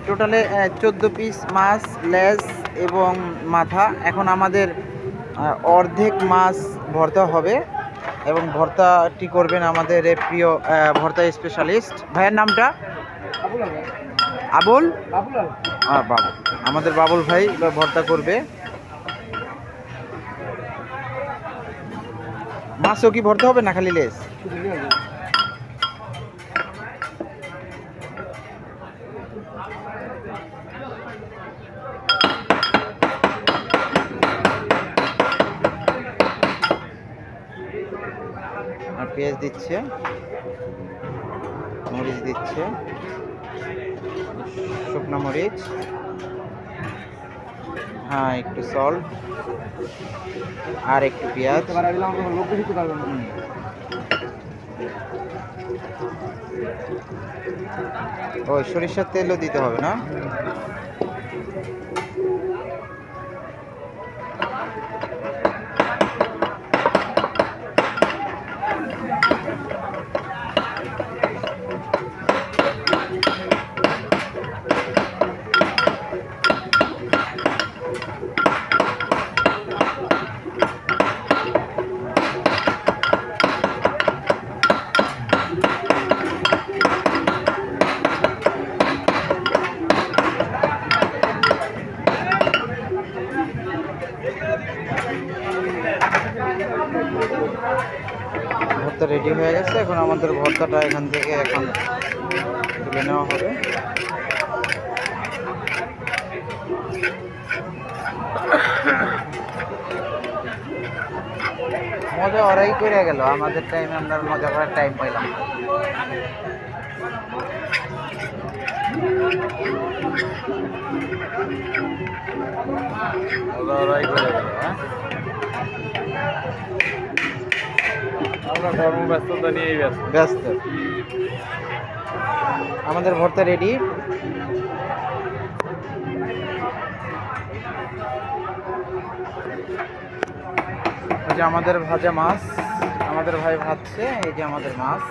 টোটালে 14 পিস মাছ, লেজ এবং মাথা। এখন আমাদের অর্ধেক মাছ ভর্তা হবে এবং ভর্তাটি করবেন আমাদের প্রিয় ভর্তা স্পেশালিস্ট। ভাইয়ের নামটা? আবুল বাবুল। আমাদের বাবুল ভাই ভর্তা করবে। মাছও কি ভর্তা হবে না খালি লেজ? আর পেঁয়াজ দিচ্ছে, মরিচ দিচ্ছে, শুকনো মরিচ, হ্যাঁ একটু সল্ট আর একটু পেঁয়াজ। ওই সরিষার তেলও দিতে হবে না? ভর্তা রেডি হয়ে গেছে। এখন আমাদের ভর্তাটা এখান থেকে এখন তুলে নেওয়া হবে। মজা ওরাই করে গেল, আমাদের টাইমে আমরা মজা করার টাইম পাইলাম। ওরাই করে গেল। হ্যাঁ, আমরা কর্মব্যস্ততা নিয়েই ব্যস্ত। আমাদের ভর্তা রেডি। এই যে আমাদের ভাজা মাছ, আমাদের ভাই ভাজছে। এই যে আমাদের মাছ।